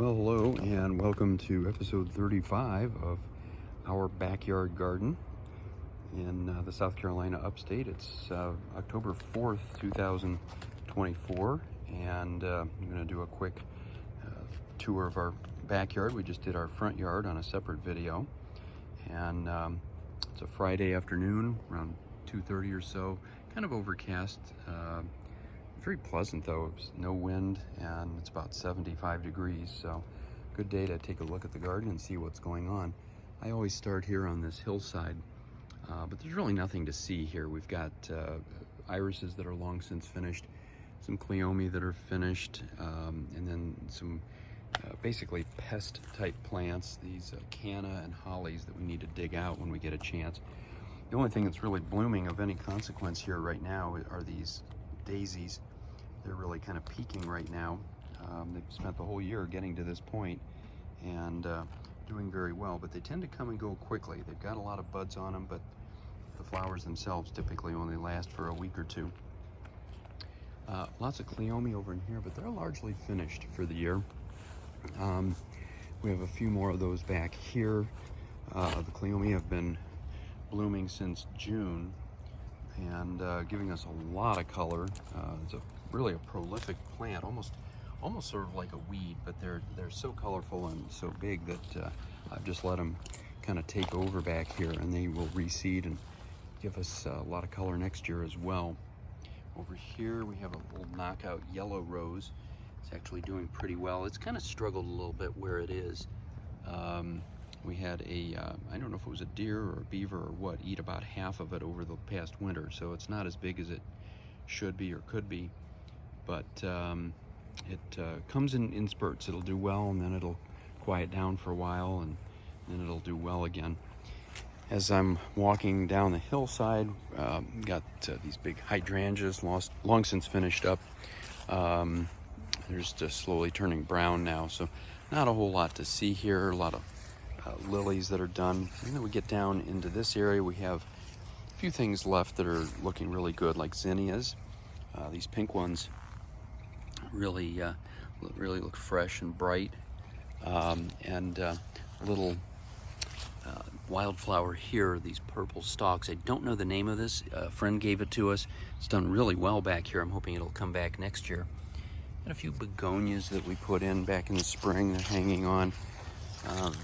Well, hello and welcome to episode 35 of our backyard garden in the South Carolina upstate. It's October 4th, 2024, and I'm going to do a quick tour of our backyard. We just did our front yard on a separate video, and it's a Friday afternoon around 2:30 or so, kind of overcast. Very pleasant though. It's no wind and it's about 75 degrees, so good day to take a look at the garden and see what's going on. I always start here on this hillside, but there's really nothing to see here. We've got irises that are long since finished, some cleome that are finished, and then some basically pest type plants, these canna and hollies that we need to dig out when we get a chance. The only thing that's really blooming of any consequence here right now are these daisies. They're really kind of peaking right now. They've spent the whole year getting to this point and doing very well, but they tend to come and go quickly. They've got a lot of buds on them, but the flowers themselves typically only last for a week or two. Lots of cleome over in here, but they're largely finished for the year. We have a few more of those back here. The cleome have been blooming since June and giving us a lot of color. It's really a prolific plant, almost sort of like a weed, but they're so colorful and so big that I've just let them kind of take over back here, and they will reseed and give us a lot of color next year as well. Over here we have a little knockout yellow rose. It's actually doing pretty well. It's kind of struggled a little bit where it is. We had I don't know if it was a deer or a beaver or what, eat about half of it over the past winter, so it's not as big as it should be or could be, but it comes in spurts. It'll do well and then it'll quiet down for a while and then it'll do well again. As I'm walking down the hillside, got these big hydrangeas, long since finished up. They're just slowly turning brown now, so not a whole lot to see here. A lot of lilies that are done. And then we get down into this area, we have a few things left that are looking really good, like zinnias. These pink ones really look fresh and bright. And a little wildflower here, these purple stalks. I don't know the name of this. A friend gave it to us. It's done really well back here. I'm hoping it'll come back next year. And a few begonias that we put in back in the spring. They're hanging on.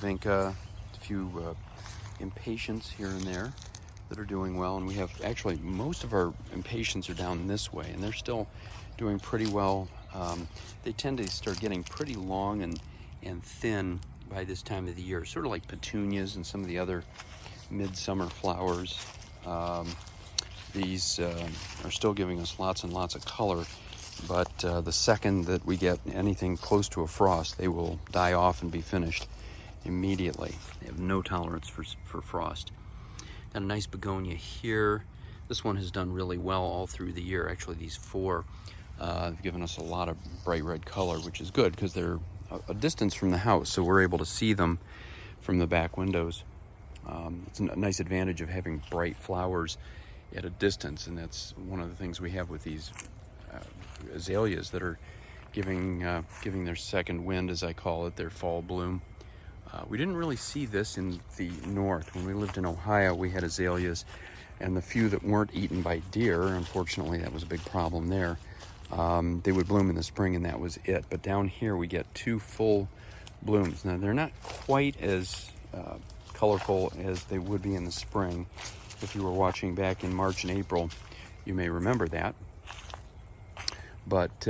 Vinca, a few impatiens here and there that are doing well, and we have actually most of our impatiens are down this way, and they're still doing pretty well. They tend to start getting pretty long and thin by this time of the year, sort of like petunias and some of the other midsummer flowers. These are still giving us lots and lots of color, but the second that we get anything close to a frost, they will die off and be finished immediately. They have no tolerance for frost. Got a nice begonia here. This one has done really well all through the year. Actually, these four have given us a lot of bright red color, which is good because they're a distance from the house, so we're able to see them from the back windows. It's a nice advantage of having bright flowers at a distance, and that's one of the things we have with these azaleas that are giving their second wind, as I call it, their fall bloom. We didn't really see this in the north. When we lived in Ohio, we had azaleas, and the few that weren't eaten by deer, unfortunately, that was a big problem there. They would bloom in the spring, and that was it. But down here, we get two full blooms. Now, they're not quite as colorful as they would be in the spring. If you were watching back in March and April, you may remember that. But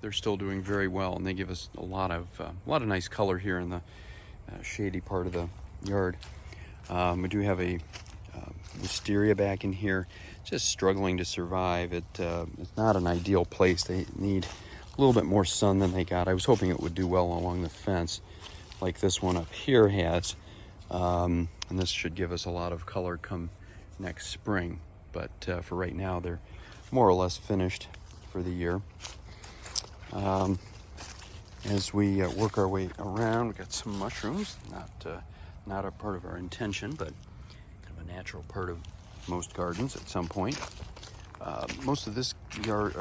they're still doing very well, and they give us a lot of nice color here in the shady part of the yard. We do have a wisteria back in here, just struggling to survive. It's not an ideal place. They need a little bit more sun than they got. I was hoping it would do well along the fence, like this one up here has, and this should give us a lot of color come next spring. But for right now, they're more or less finished for the year. As we work our way around, we got some mushrooms, not a part of our intention, but kind of a natural part of most gardens at some point. Most of this yard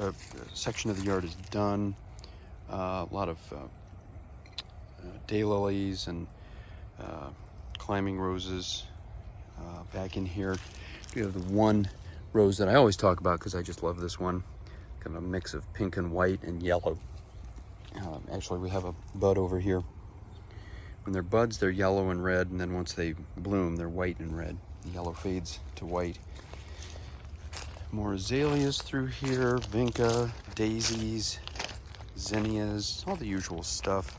section of the yard is done. A lot of daylilies and climbing roses back in here. We have the one rose that I always talk about because I just love this one. Kind of a mix of pink and white and yellow. Actually, we have a bud over here. When they're buds, they're yellow and red, and then once they bloom, they're white and red. The yellow fades to white. More azaleas through here, vinca, daisies, zinnias, all the usual stuff.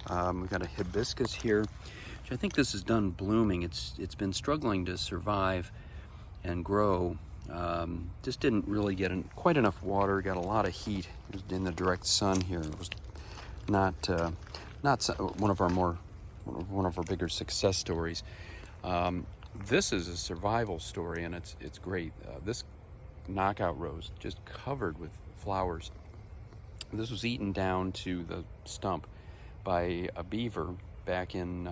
We've got a hibiscus here, which I think this is done blooming. It's been struggling to survive and grow. Just didn't really get quite enough water. Got a lot of heat. It was in the direct sun here. It was not one of our bigger success stories. This is a survival story, and it's great. This knockout rose just covered with flowers. This was eaten down to the stump by a beaver back in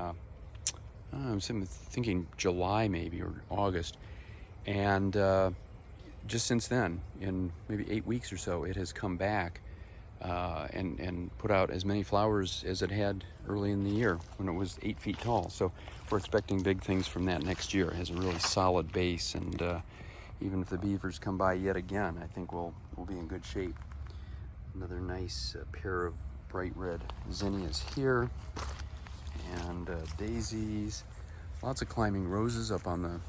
I'm thinking July maybe, or August, and just since then, in maybe 8 weeks or so, it has come back and put out as many flowers as it had early in the year when it was 8 feet tall. So we're expecting big things from that next year. It has a really solid base, and even if the beavers come by yet again, I think we'll be in good shape. Another nice pair of bright red zinnias here, and daisies. Lots of climbing roses up on the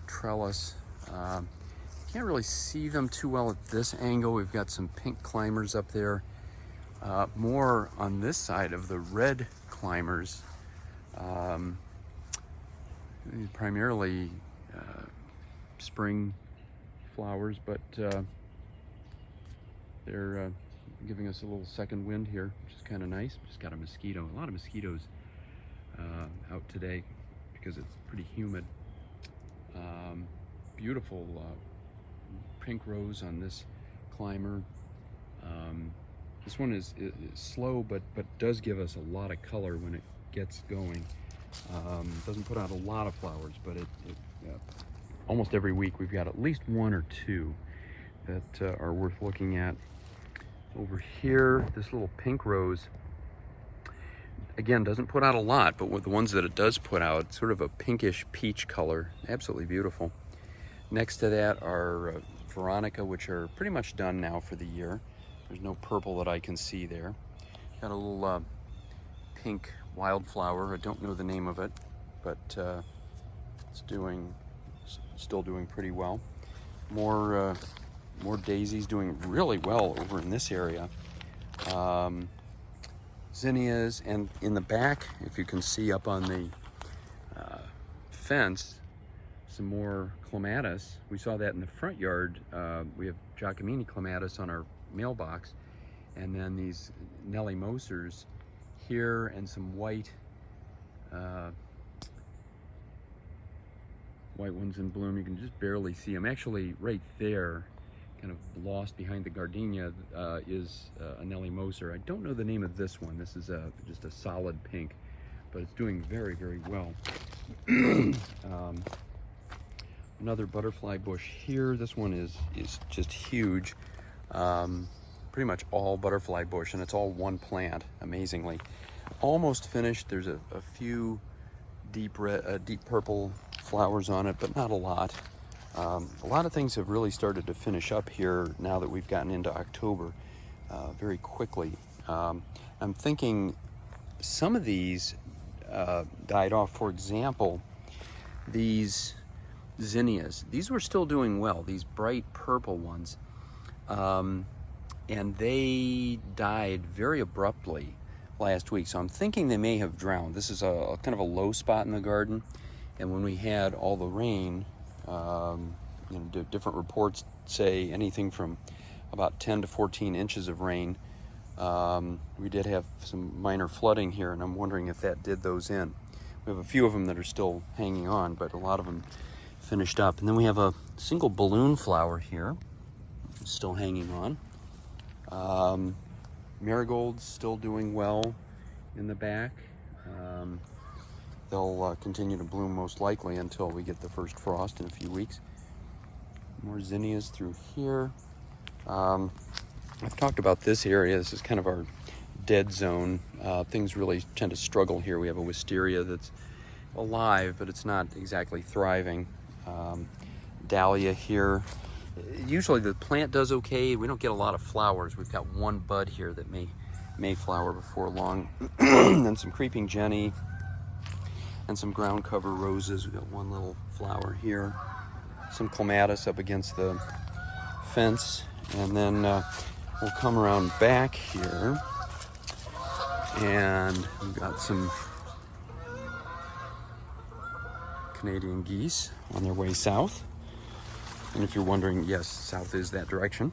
trellis. Can't really see them too well at this angle. We've got some pink climbers up there. More on this side of the red climbers. Primarily spring flowers, but they're giving us a little second wind here, which is kind of nice. Just got a lot of mosquitoes out today because it's pretty humid. Beautiful pink rose on this climber. This one is slow, but does give us a lot of color when it gets going. Doesn't put out a lot of flowers, but almost every week we've got at least one or two that are worth looking at. Over here, this little pink rose, again, doesn't put out a lot, but with the ones that it does put out, sort of a pinkish peach color. Absolutely beautiful. Next to that are Veronica, which are pretty much done now for the year. There's no purple that I can see there. Got a little pink wildflower. I don't know the name of it, but it's still doing pretty well. More daisies doing really well over in this area. Zinnias, and in the back, if you can see up on the fence, some more clematis. We saw that in the front yard. We have Giacomini clematis on our mailbox, and then these Nelly Mosers here, and some white ones in bloom. You can just barely see them. Actually, right there, kind of lost behind the gardenia, is a Nelly Moser. I don't know the name of this one. This is just a solid pink, but it's doing very, very well. Another butterfly bush here. This one is just huge. Pretty much all butterfly bush, and it's all one plant, amazingly. Almost finished. There's a few deep purple flowers on it, but not a lot. A lot of things have really started to finish up here now that we've gotten into October very quickly. I'm thinking some of these died off. For example, these zinnias. These were still doing well, these bright purple ones. And they died very abruptly last week. So I'm thinking they may have drowned. This is a kind of a low spot in the garden. And when we had all the rain, different reports say anything from about 10 to 14 inches of rain. We did have some minor flooding here, and I'm wondering if that did those in. We have a few of them that are still hanging on, but a lot of them finished up. And then we have a single balloon flower here, still hanging on. Marigolds still doing well in the back. They'll continue to bloom most likely until we get the first frost in a few weeks. More zinnias through here. I've talked about this area. This is kind of our dead zone. Things really tend to struggle here. We have a wisteria that's alive, but it's not exactly thriving. Dahlia here. Usually the plant does okay. We don't get a lot of flowers. We've got one bud here that may flower before long. And some creeping jenny and some ground cover roses. We've got one little flower here. Some clematis up against the fence. And then we'll come around back here, and we've got some Canadian geese on their way south. And if you're wondering, yes, south is that direction.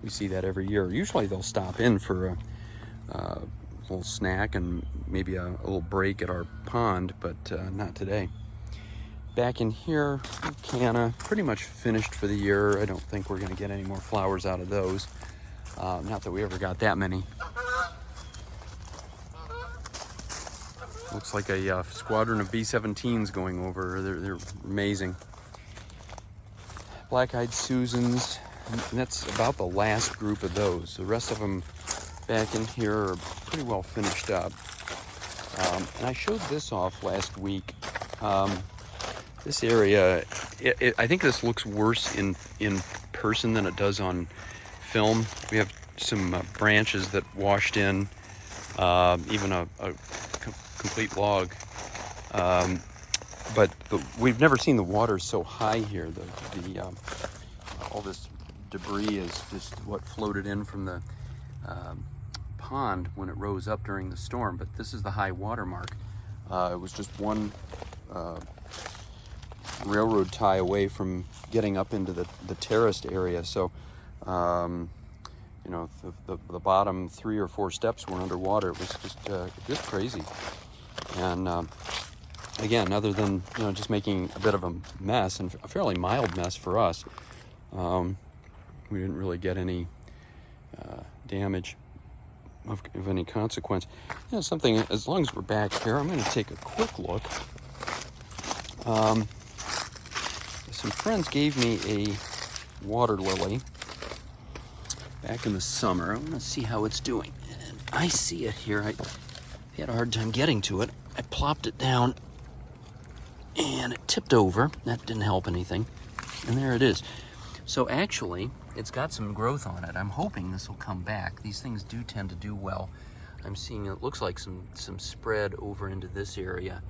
We see that every year. Usually they'll stop in for a little snack and maybe a little break at our pond, but not today. Back in here, canna, pretty much finished for the year. I don't think we're gonna get any more flowers out of those. Not that we ever got that many. Looks like a squadron of B-17s going over. They're amazing. Black-eyed Susans, and that's about the last group of those. The rest of them back in here are pretty well finished up. And I showed this off last week. This area, I think this looks worse in person than it does on film. We have some branches that washed in, even a complete log. But we've never seen the water so high here. All this debris is just what floated in from the pond when it rose up during the storm. But this is the high water mark. It was just one railroad tie away from getting up into the terraced area. So, you know, the bottom 3 or 4 steps were underwater. It was just crazy. And again, other than, you know, just making a bit of a mess, and a fairly mild mess for us, we didn't really get any damage of any consequence. You know, something, as long as we're back here, I'm going to take a quick look. Some friends gave me a water lily back in the summer. I'm going to see how it's doing. And I see it here. I had a hard time getting to it. I plopped it down and it tipped over. That didn't help anything. And there it is. So actually, it's got some growth on it. I'm hoping this will come back. These things do tend to do well. I'm seeing, it looks like some spread over into this area.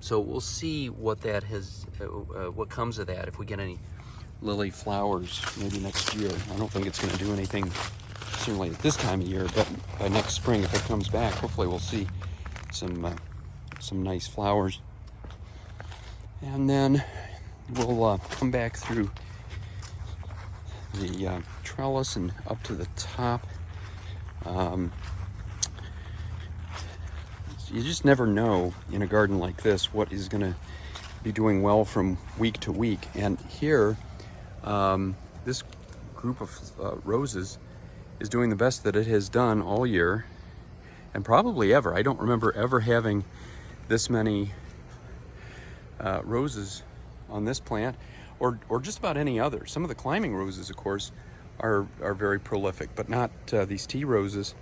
So we'll see what that has, what comes of that, if we get any lily flowers maybe next year. I don't think it's going to do anything certainly at this time of year, but by next spring, if it comes back, hopefully we'll see some nice flowers. And then we'll come back through the trellis and up to the top. You just never know in a garden like this what is going to be doing well from week to week. And here, this group of roses is doing the best that it has done all year, and probably ever. I don't remember ever having this many roses on this plant, or just about any other. Some of the climbing roses, of course, are very prolific, but not these tea roses.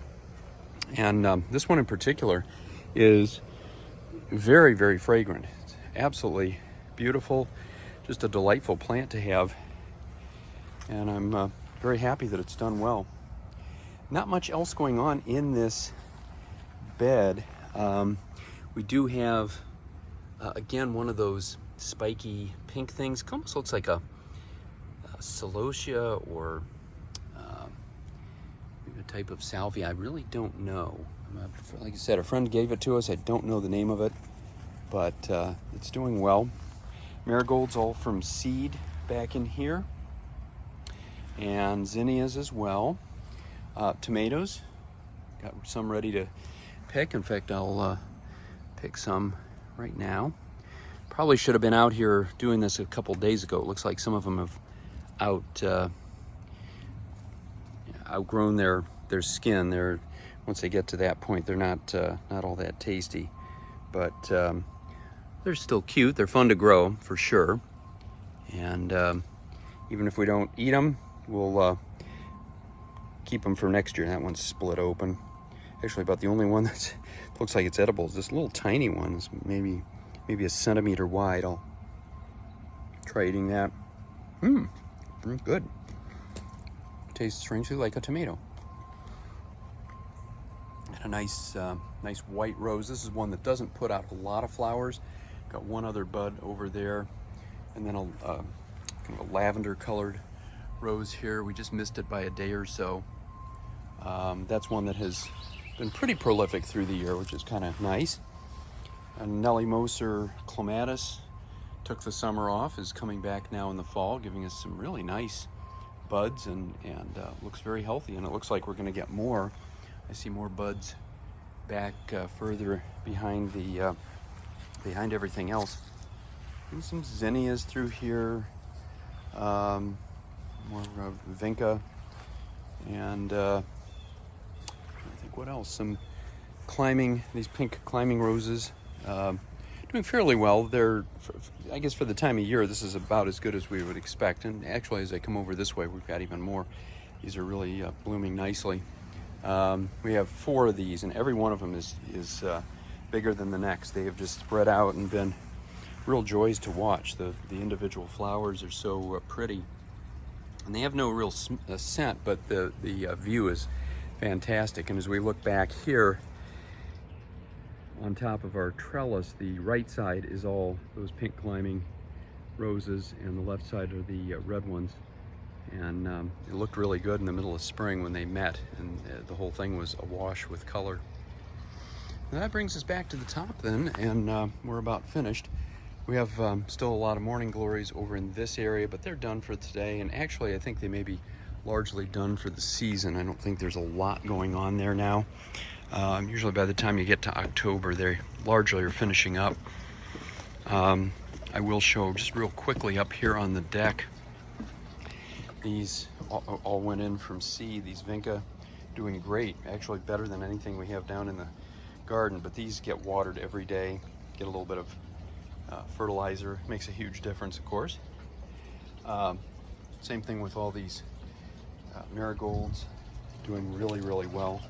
And this one in particular is very, very fragrant. It's absolutely beautiful, just a delightful plant to have. And I'm very happy that it's done well. Not much else going on in this bed. We do have, again, one of those spiky pink things. It almost looks like a celosia or a type of salvia. I really don't know. Like I said, a friend gave it to us. I don't know the name of it, but it's doing well. Marigolds all from seed back in here, and zinnias as well. Tomatoes, got some ready to pick. In fact, I'll pick some right now. Probably should have been out here doing this a couple days ago. It looks like some of them have outgrown their skin. Once they get to that point, they're not all that tasty, but they're still cute. They're fun to grow for sure. And even if we don't eat them, we'll keep them for next year. That one's split open. Actually, about the only one that looks like it's edible is this little tiny one. It's maybe a centimeter wide. I'll try eating that. Good. Tastes strangely like a tomato. And a nice white rose. This is one that doesn't put out a lot of flowers. Got one other bud over there, and then a kind of a lavender colored rose here. We just missed it by a day or so. That's one that has been pretty prolific through the year, which is kind of nice. And Nellie Moser clematis took the summer off, is coming back now in the fall, giving us some really nice buds, and looks very healthy. And it looks like we're going to get more. I see more buds back further behind the behind everything else. And some zinnias through here, more vinca, and I think what else? Some these pink climbing roses, doing fairly well. They're, I guess for the time of year, this is about as good as we would expect. And actually, as I come over this way, we've got even more. These are really blooming nicely. We have 4 of these, and every one of them is bigger than the next. They have just spread out and been real joys to watch. The individual flowers are so pretty, and they have no real scent, but the view is fantastic. And as we look back here on top of our trellis, the right side is all those pink climbing roses, and the left side are the red ones. And it looked really good in the middle of spring when they met, and the whole thing was awash with color. And that brings us back to the top then, and we're about finished. We have still a lot of morning glories over in this area, but they're done for today. And actually, I think they may be largely done for the season. I don't think there's a lot going on there now. Usually by the time you get to October, they largely are finishing up. I will show just real quickly up here on the deck. These all went in from seed. These vinca doing great, actually better than anything we have down in the garden. But these get watered every day, get a little bit of fertilizer. Makes a huge difference, of course. Same thing with all these marigolds, doing really, really well.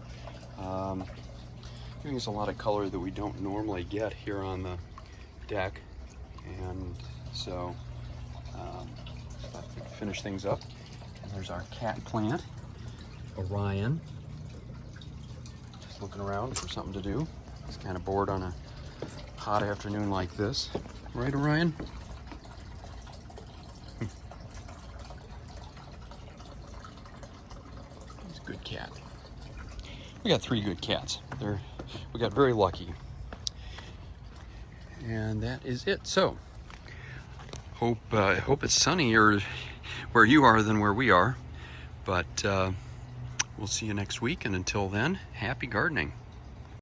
Giving us a lot of color that we don't normally get here on the deck. And so thought we could finish things up. And there's our cat plant, Orion. Just looking around for something to do. He's kind of bored on a hot afternoon like this. Right, Orion? He's a good cat. We got 3 good cats. We got very lucky. And that is it. So, hope it's sunnier where you are than where we are. But we'll see you next week. And until then, happy gardening.